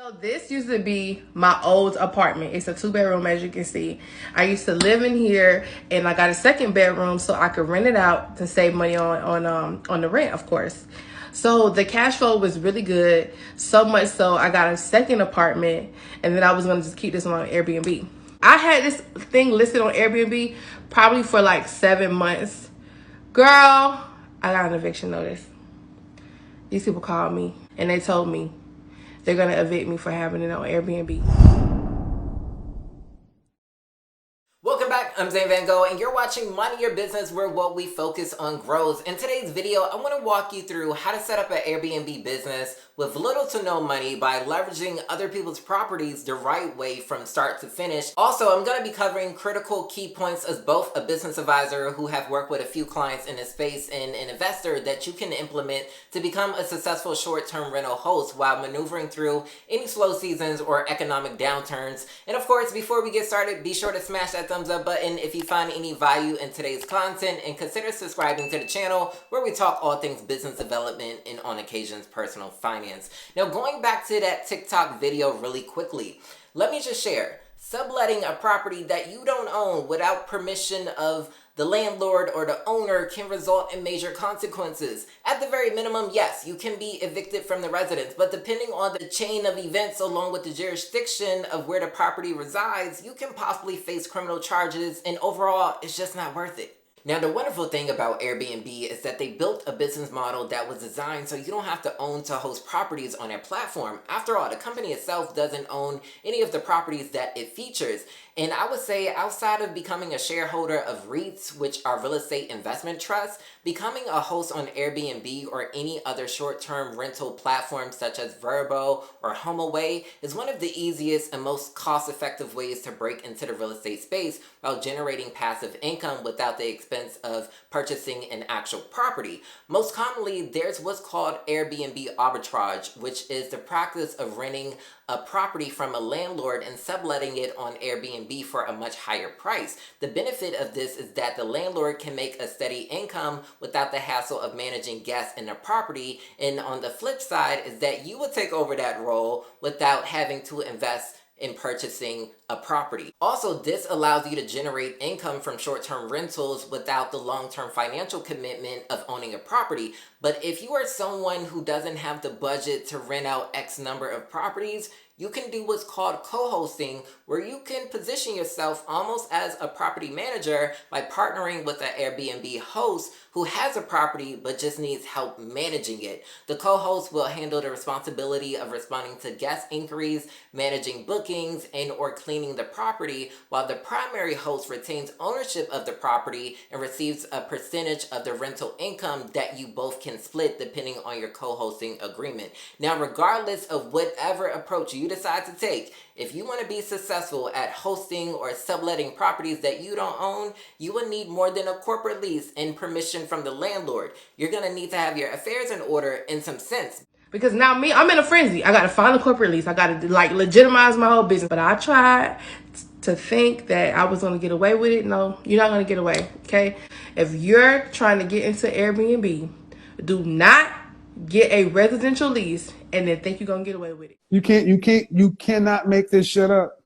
So this used to be my old apartment. It's a 2-bedroom, as you can see. I used to live in here, and I got a second bedroom so I could rent it out to save money on the rent, of course. So the cash flow was really good, so much so I got a second apartment, and then I was gonna just keep this one on Airbnb. I had this thing listed on Airbnb probably for like 7 months. Girl, I got an eviction notice. These people called me and they told me they're gonna evict me for having it on Airbnb. Welcome back, I'm Zane Van Gogh, and you're watching Money Your Business, where what we focus on grows. In today's video, I want to walk you through how to set up an Airbnb business with little to no money by leveraging other people's properties the right way from start to finish. Also, I'm going to be covering critical key points as both a business advisor who have worked with a few clients in this space and an investor that you can implement to become a successful short-term rental host while maneuvering through any slow seasons or economic downturns. And of course, before we get started, be sure to smash that thumbs up button if you find any value in today's content, and consider subscribing to the channel where we talk all things business development and on occasions personal finance. Now, going back to that TikTok video really quickly, let me just share. Subletting a property that you don't own without permission of the landlord or the owner can result in major consequences. At the very minimum, yes, you can be evicted from the residence, but depending on the chain of events along with the jurisdiction of where the property resides, you can possibly face criminal charges, and overall, it's just not worth it. Now, the wonderful thing about Airbnb is that they built a business model that was designed so you don't have to own to host properties on their platform. After all, the company itself doesn't own any of the properties that it features. And I would say, outside of becoming a shareholder of REITs, which are real estate investment trusts, becoming a host on Airbnb or any other short-term rental platforms such as Vrbo or HomeAway is one of the easiest and most cost-effective ways to break into the real estate space while generating passive income without the expense of purchasing an actual property. Most commonly, there's what's called Airbnb arbitrage, which is the practice of renting a property from a landlord and subletting it on Airbnb for a much higher price. The benefit of this is that the landlord can make a steady income without the hassle of managing guests in the property, and on the flip side is that you will take over that role without having to invest in purchasing a property. Also, this allows you to generate income from short-term rentals without the long-term financial commitment of owning a property. But if you are someone who doesn't have the budget to rent out X number of properties, you can do what's called co-hosting, where you can position yourself almost as a property manager by partnering with an Airbnb host who has a property but just needs help managing it. The co-host will handle the responsibility of responding to guest inquiries, managing bookings, and or cleaning the property, while the primary host retains ownership of the property and receives a percentage of the rental income that you both can split depending on your co-hosting agreement. Now, regardless of whatever approach you decide to take, if you want to be successful at hosting or subletting properties that you don't own, you will need more than a corporate lease and permission from the landlord. You're going to need to have your affairs in order and some sense. Because now me, I'm in a frenzy. I gotta find a corporate lease. I gotta like legitimize my whole business. But I tried to think that I was gonna get away with it. No, you're not gonna get away, okay? If you're trying to get into Airbnb, do not get a residential lease and then think you're gonna get away with it. You cannot make this shit up.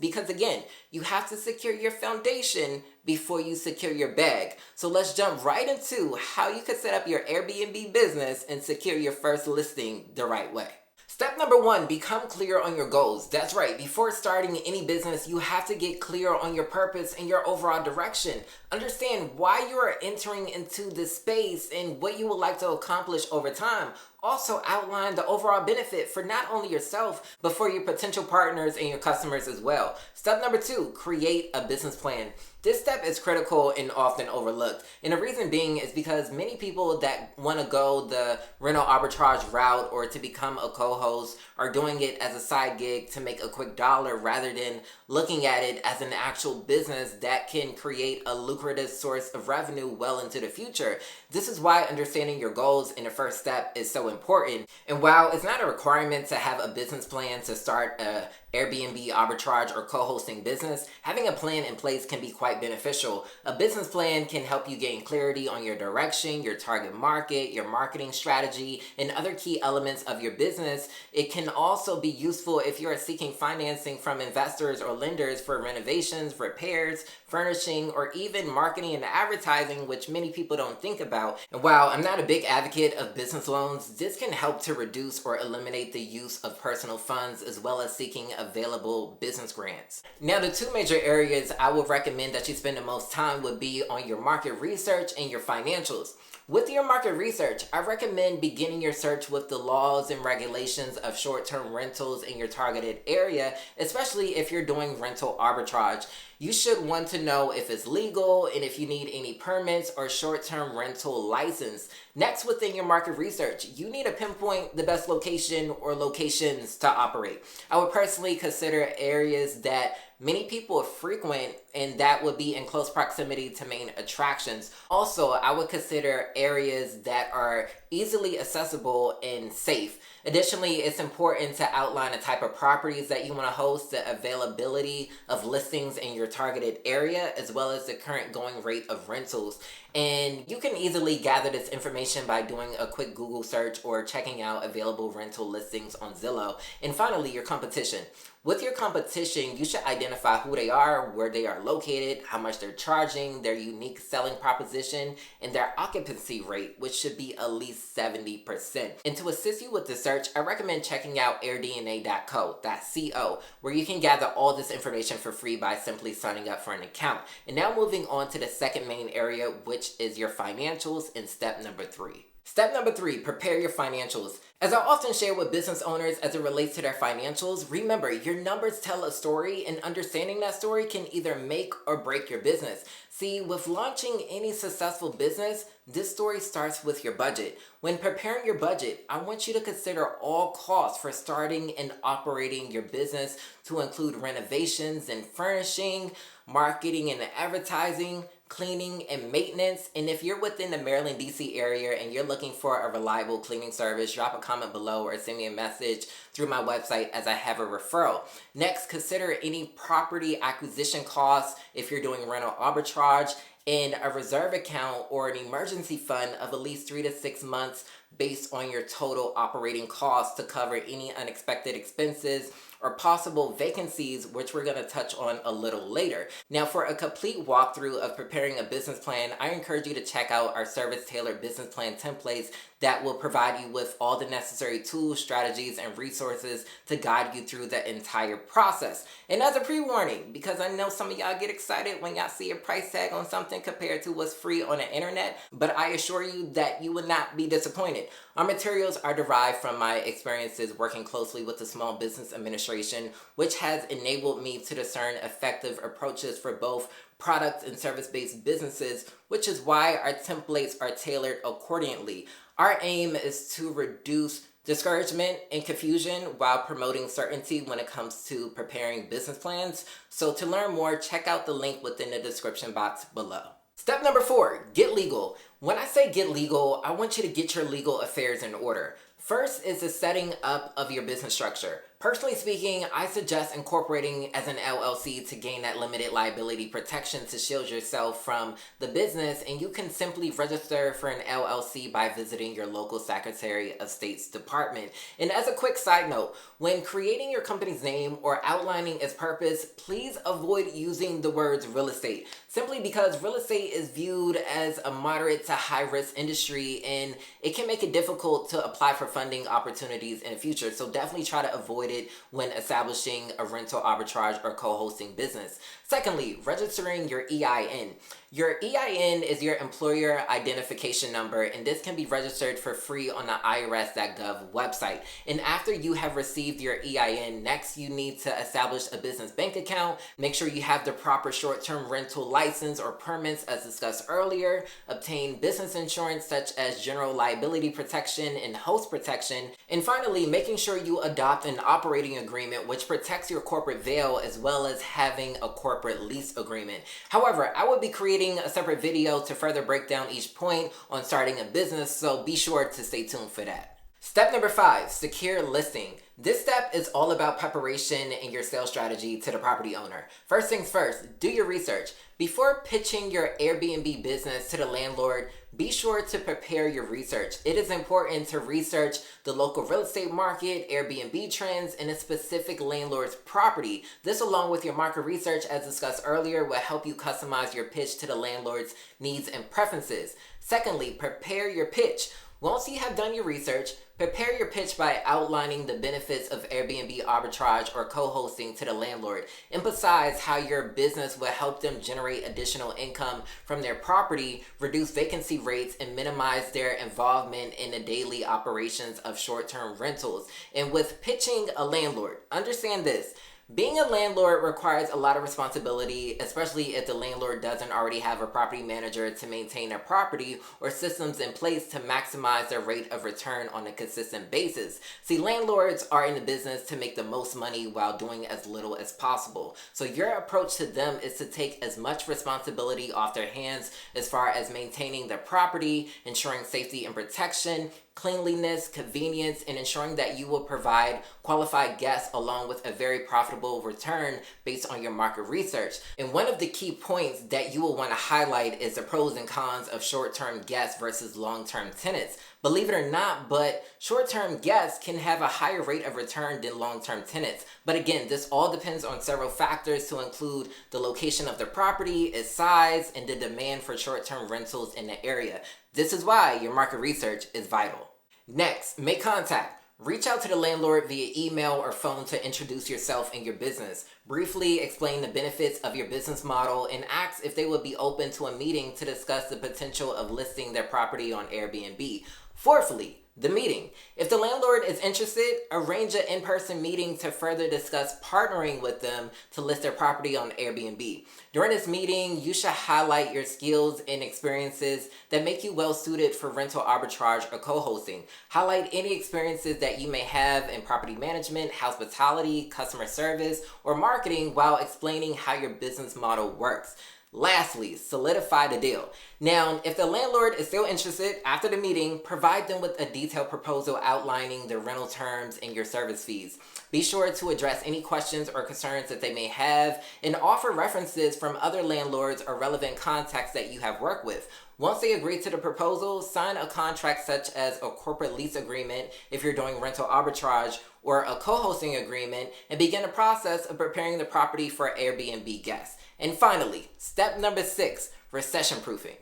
Because again, you have to secure your foundation before you secure your bag. So let's jump right into how you can set up your Airbnb business and secure your first listing the right way. Step number 1, become clear on your goals. That's right, before starting any business, you have to get clear on your purpose and your overall direction. Understand why you are entering into this space and what you would like to accomplish over time. Also outline the overall benefit for not only yourself, but for your potential partners and your customers as well. Step number 2, create a business plan. This step is critical and often overlooked. And the reason being is because many people that want to go the rental arbitrage route or to become a co-host are doing it as a side gig to make a quick dollar rather than looking at it as an actual business that can create a lucrative source of revenue well into the future. This is why understanding your goals in the first step is so important. And while it's not a requirement to have a business plan to start a Airbnb arbitrage or co-hosting business, having a plan in place can be quite beneficial. A business plan can help you gain clarity on your direction, your target market, your marketing strategy, and other key elements of your business. It can also be useful if you are seeking financing from investors or lenders for renovations, repairs, furnishing, or even marketing and advertising, which many people don't think about. And while I'm not a big advocate of business loans, this can help to reduce or eliminate the use of personal funds, as well as seeking available business grants. Now, the two major areas I would recommend that you spend the most time would be on your market research and your financials. With your market research, I recommend beginning your search with the laws and regulations of short-term rentals in your targeted area, especially if you're doing rental arbitrage. You should want to know if it's legal and if you need any permits or short-term rental license. Next, within your market research, you need to pinpoint the best location or locations to operate. I would personally consider areas that many people frequent, and that would be in close proximity to main attractions. Also, I would consider areas that are easily accessible and safe. Additionally, it's important to outline the type of properties that you want to host, the availability of listings in your targeted area, as well as the current going rate of rentals. And you can easily gather this information by doing a quick Google search or checking out available rental listings on Zillow. And finally, your competition. With your competition, you should identify who they are, where they are located, how much they're charging, their unique selling proposition, and their occupancy rate, which should be at least 70%. And to assist you with the search, I recommend checking out airdna.co, where you can gather all this information for free by simply signing up for an account. And now moving on to the second main area, which is your financials, and step number 3. Step number 3, prepare your financials. As I often share with business owners as it relates to their financials, remember, your numbers tell a story, and understanding that story can either make or break your business. See, with launching any successful business, this story starts with your budget. When preparing your budget, I want you to consider all costs for starting and operating your business, to include renovations and furnishing, marketing and advertising, cleaning and maintenance. And if you're within the Maryland, DC area and you're looking for a reliable cleaning service, drop a comment below or send me a message through my website as I have a referral. Next, consider any property acquisition costs if you're doing rental arbitrage, and a reserve account or an emergency fund of at least 3 to 6 months based on your total operating costs to cover any unexpected expenses or possible vacancies, which we're going to touch on a little later. Now, for a complete walkthrough of preparing a business plan, I encourage you to check out our service-tailored business plan templates that will provide you with all the necessary tools, strategies, and resources to guide you through the entire process. And as a pre-warning, because I know some of y'all get excited when y'all see a price tag on something compared to what's free on the internet, but I assure you that you will not be disappointed. Our materials are derived from my experiences working closely with the Small Business Administration, which has enabled me to discern effective approaches for both product and service-based businesses, which is why our templates are tailored accordingly. Our aim is to reduce discouragement and confusion while promoting certainty when it comes to preparing business plans. So to learn more, check out the link within the description box below. Step number 4, get legal. When I say get legal, I want you to get your legal affairs in order. First is the setting up of your business structure. Personally speaking, I suggest incorporating as an LLC to gain that limited liability protection to shield yourself from the business, and you can simply register for an LLC by visiting your local Secretary of State's department. And as a quick side note, when creating your company's name or outlining its purpose, please avoid using the words real estate, simply because real estate is viewed as a moderate to high risk industry, and it can make it difficult to apply for funding opportunities in the future. So definitely try to avoid it when establishing a rental arbitrage or co-hosting business. Secondly, registering your EIN. Your EIN is your employer identification number, and this can be registered for free on the irs.gov website. And after you have received your EIN, next you need to establish a business bank account. Make sure you have the proper short-term rental license or permits as discussed earlier. Obtain business insurance such as general liability protection and host protection. And finally, making sure you adopt an operating agreement which protects your corporate veil, as well as having a corporate lease agreement. However, I will be creating a separate video to further break down each point on starting a business, so be sure to stay tuned for that. Step number 5, secure listing. This step is all about preparation in your sales strategy to the property owner. First things first, do your research. Before pitching your Airbnb business to the landlord, be sure to prepare your research. It is important to research the local real estate market, Airbnb trends, and a specific landlord's property. This, along with your market research, as discussed earlier, will help you customize your pitch to the landlord's needs and preferences. Secondly, prepare your pitch. Once you have done your research, prepare your pitch by outlining the benefits of Airbnb arbitrage or co-hosting to the landlord. Emphasize how your business will help them generate additional income from their property, reduce vacancy rates, and minimize their involvement in the daily operations of short-term rentals. And with pitching a landlord, understand this. Being a landlord requires a lot of responsibility, especially if the landlord doesn't already have a property manager to maintain their property or systems in place to maximize their rate of return on a consistent basis. See, landlords are in the business to make the most money while doing as little as possible. So your approach to them is to take as much responsibility off their hands as far as maintaining their property, ensuring safety and protection, cleanliness, convenience, and ensuring that you will provide qualified guests along with a very profitable return based on your market research. And one of the key points that you will want to highlight is the pros and cons of short-term guests versus long-term tenants. Believe it or not, but short-term guests can have a higher rate of return than long-term tenants. But again, this all depends on several factors to include the location of the property, its size, and the demand for short-term rentals in the area. This is why your market research is vital. Next, make contact. Reach out to the landlord via email or phone to introduce yourself and your business. Briefly explain the benefits of your business model and ask if they would be open to a meeting to discuss the potential of listing their property on Airbnb. Fourthly, the meeting. If the landlord is interested, arrange an in-person meeting to further discuss partnering with them to list their property on Airbnb. During this meeting, you should highlight your skills and experiences that make you well suited for rental arbitrage or co-hosting. Highlight any experiences that you may have in property management, hospitality, customer service, or marketing while explaining how your business model works. Lastly, solidify the deal. Now, if the landlord is still interested after the meeting, provide them with a detailed proposal outlining the rental terms and your service fees. Be sure to address any questions or concerns that they may have and offer references from other landlords or relevant contacts that you have worked with. Once they agree to the proposal, sign a contract such as a corporate lease agreement if you're doing rental arbitrage or a co-hosting agreement and begin the process of preparing the property for Airbnb guests. And finally, step number 6, recession-proofing.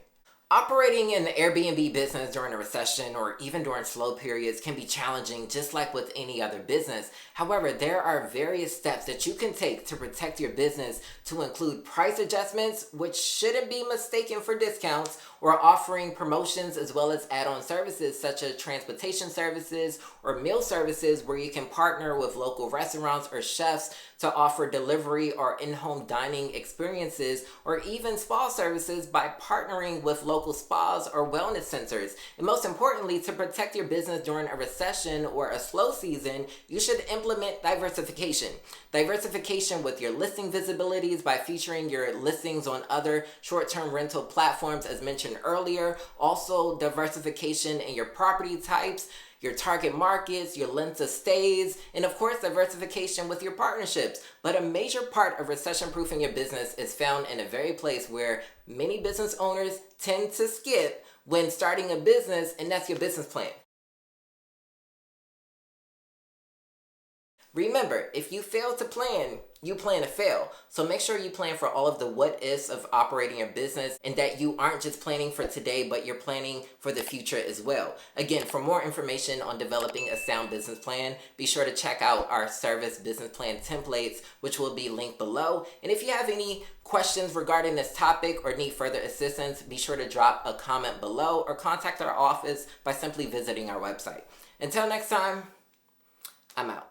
Operating in the Airbnb business during a recession or even during slow periods can be challenging, just like with any other business. However, there are various steps that you can take to protect your business, to include price adjustments, which shouldn't be mistaken for discounts, or offering promotions as well as add-on services such as transportation services or meal services where you can partner with local restaurants or chefs to offer delivery or in-home dining experiences, or even spa services by partnering with local spas or wellness centers. And most importantly, to protect your business during a recession or a slow season, you should implement diversification. Diversification with your listing visibilities by featuring your listings on other short-term rental platforms as mentioned earlier. Also, diversification in your property types, your target markets, your length of stays, and of course, diversification with your partnerships. But a major part of recession-proofing your business is found in a very place where many business owners tend to skip when starting a business, and that's your business plan. Remember, if you fail to plan, you plan to fail. So make sure you plan for all of the what ifs of operating your business, and that you aren't just planning for today, but you're planning for the future as well. Again, for more information on developing a sound business plan, be sure to check out our service business plan templates, which will be linked below. And if you have any questions regarding this topic or need further assistance, be sure to drop a comment below or contact our office by simply visiting our website. Until next time, I'm out.